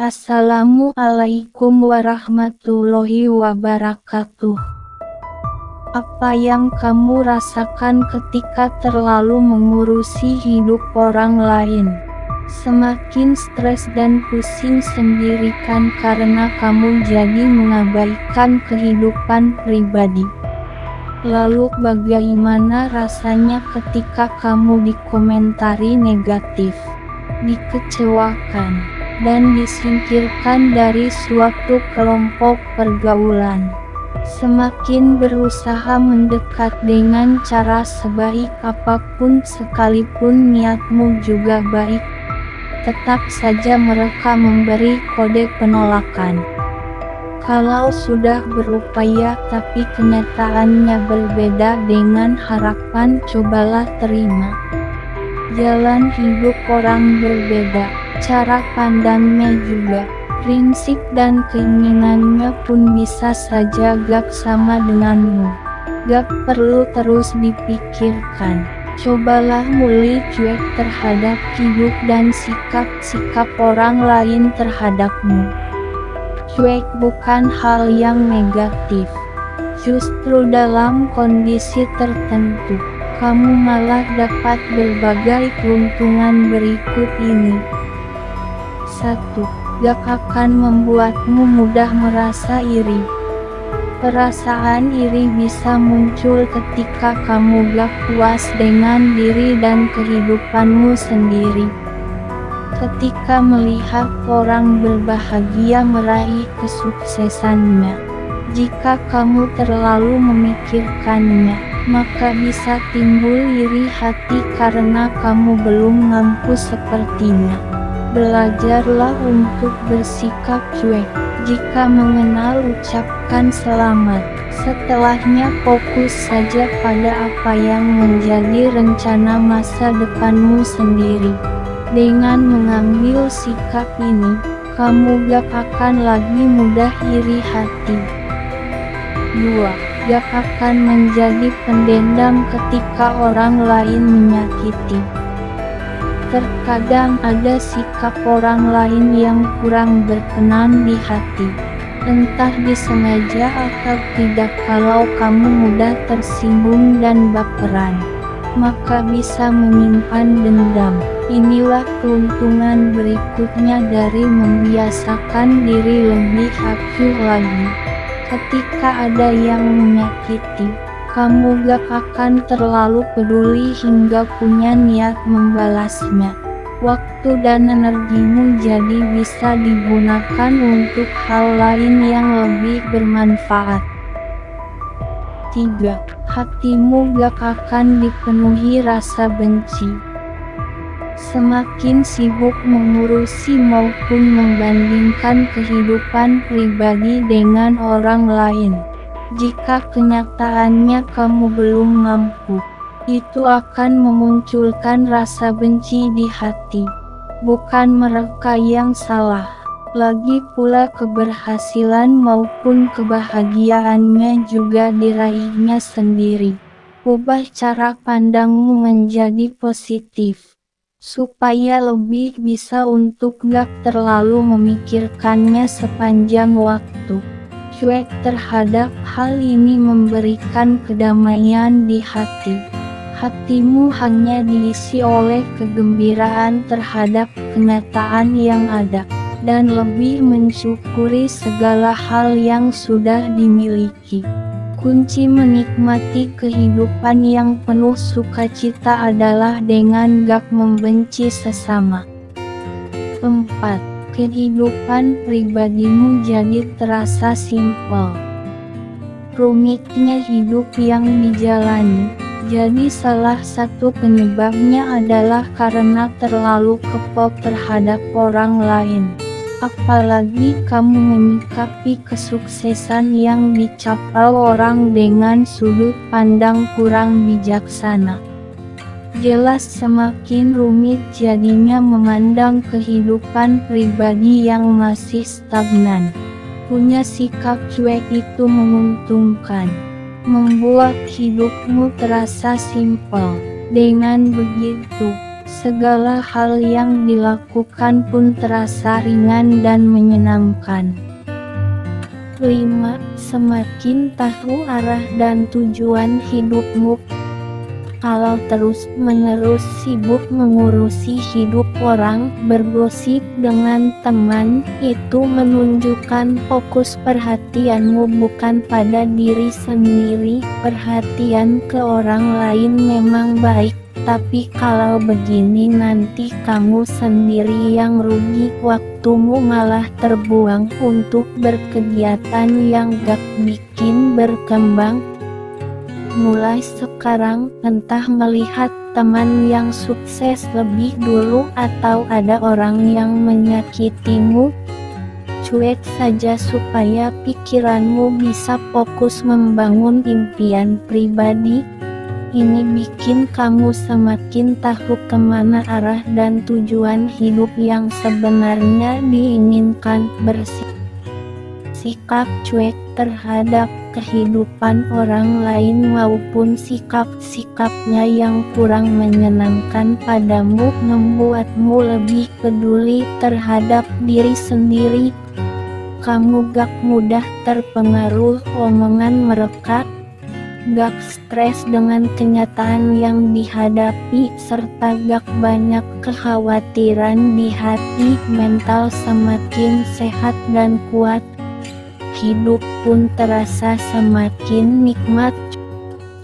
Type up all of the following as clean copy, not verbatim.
Assalamualaikum warahmatullahi wabarakatuh. Apa yang kamu rasakan ketika terlalu mengurusi hidup orang lain? Semakin stres dan pusing sendirikan karena kamu jadi mengabaikan kehidupan pribadi. Lalu bagaimana rasanya ketika kamu dikomentari negatif, dikecewakan, dan disingkirkan dari suatu kelompok pergaulan? Semakin berusaha mendekat dengan cara sebaik apapun sekalipun niatmu juga baik, tetap saja mereka memberi kode penolakan. Kalau sudah berupaya tapi kenyataannya berbeda dengan harapan, cobalah terima. Jalan hidup orang berbeda, cara pandangnya juga, prinsip dan keinginannya pun bisa saja gak sama denganmu. Gak perlu terus dipikirkan. Cobalah mulai cuek terhadap hidup dan sikap-sikap orang lain terhadapmu. Cuek bukan hal yang negatif. Justru dalam kondisi tertentu, kamu malah dapat berbagai keuntungan berikut ini. 1. Gak akan membuatmu mudah merasa iri. Perasaan iri bisa muncul ketika kamu gak puas dengan diri dan kehidupanmu sendiri. Ketika melihat orang berbahagia meraih kesuksesannya, jika kamu terlalu memikirkannya, maka bisa timbul iri hati karena kamu belum mampu sepertinya. Belajarlah untuk bersikap cuek. Jika mengenal, ucapkan selamat. Setelahnya fokus saja pada apa yang menjadi rencana masa depanmu sendiri. Dengan mengambil sikap ini, kamu gak akan lagi mudah iri hati. 2. Gak akan menjadi pendendam ketika orang lain menyakiti. Terkadang ada sikap orang lain yang kurang berkenan di hati. Entah disengaja atau tidak, kalau kamu mudah tersinggung dan baperan, maka bisa menyimpan dendam. Inilah keuntungan berikutnya dari membiasakan diri lebih acuh lagi. Ketika ada yang menyakiti, kamu gak akan terlalu peduli hingga punya niat membalasnya. Waktu dan energimu jadi bisa digunakan untuk hal lain yang lebih bermanfaat. 3. Hatimu gak akan dipenuhi rasa benci. Semakin sibuk mengurusi maupun membandingkan kehidupan pribadi dengan orang lain, jika kenyataannya kamu belum mampu, itu akan memunculkan rasa benci di hati. Bukan mereka yang salah, lagi pula keberhasilan maupun kebahagiaannya juga diraihnya sendiri. Ubah cara pandangmu menjadi positif, supaya lebih bisa untuk gak terlalu memikirkannya sepanjang waktu. Cuek terhadap hal ini memberikan kedamaian di hati. Hatimu hanya diisi oleh kegembiraan terhadap kenyataan yang ada, dan lebih mensyukuri segala hal yang sudah dimiliki. Kunci menikmati kehidupan yang penuh sukacita adalah dengan gak membenci sesama. 4. Kehidupan pribadimu jadi terasa simpel. Rumitnya hidup yang dijalani, jadi salah satu penyebabnya adalah karena terlalu kepo terhadap orang lain. Apalagi kamu menyikapi kesuksesan yang dicapai orang dengan sudut pandang kurang bijaksana. Jelas semakin rumit jadinya memandang kehidupan pribadi yang masih stagnan. Punya sikap cuek itu menguntungkan, membuat hidupmu terasa simpel. Dengan begitu, Segala hal yang dilakukan pun terasa ringan dan menyenangkan. 5. Semakin tahu arah dan tujuan hidupmu. Kalau terus-menerus sibuk mengurusi hidup orang, bergosip dengan teman, itu menunjukkan fokus perhatianmu bukan pada diri sendiri. Perhatian ke orang lain memang baik, tapi kalau begini nanti kamu sendiri yang rugi, waktumu malah terbuang untuk berkegiatan yang gak bikin berkembang. Mulai sekarang, entah melihat teman yang sukses lebih dulu atau ada orang yang menyakitimu, cuek saja supaya pikiranmu bisa fokus membangun impian pribadi. Ini bikin kamu semakin tahu kemana arah dan tujuan hidup yang sebenarnya diinginkan. Bersikap cuek terhadap kehidupan orang lain maupun sikap-sikapnya yang kurang menyenangkan padamu membuatmu lebih peduli terhadap diri sendiri. Kamu gak mudah terpengaruh omongan mereka, gak stres dengan kenyataan yang dihadapi, serta gak banyak kekhawatiran di hati. Mental semakin sehat dan kuat, hidup pun terasa semakin nikmat.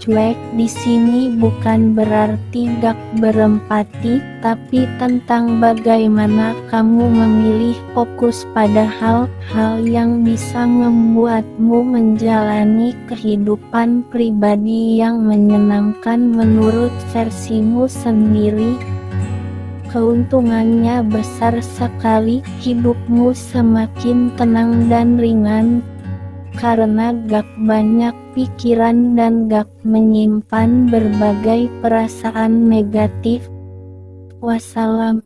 Cuek di sini bukan berarti gak berempati, tapi tentang bagaimana kamu memilih fokus pada hal-hal yang bisa membuatmu menjalani kehidupan pribadi yang menyenangkan menurut versimu sendiri. Keuntungannya besar sekali, hidupmu semakin tenang dan ringan, karena gak banyak pikiran dan gak menyimpan berbagai perasaan negatif. Wassalam.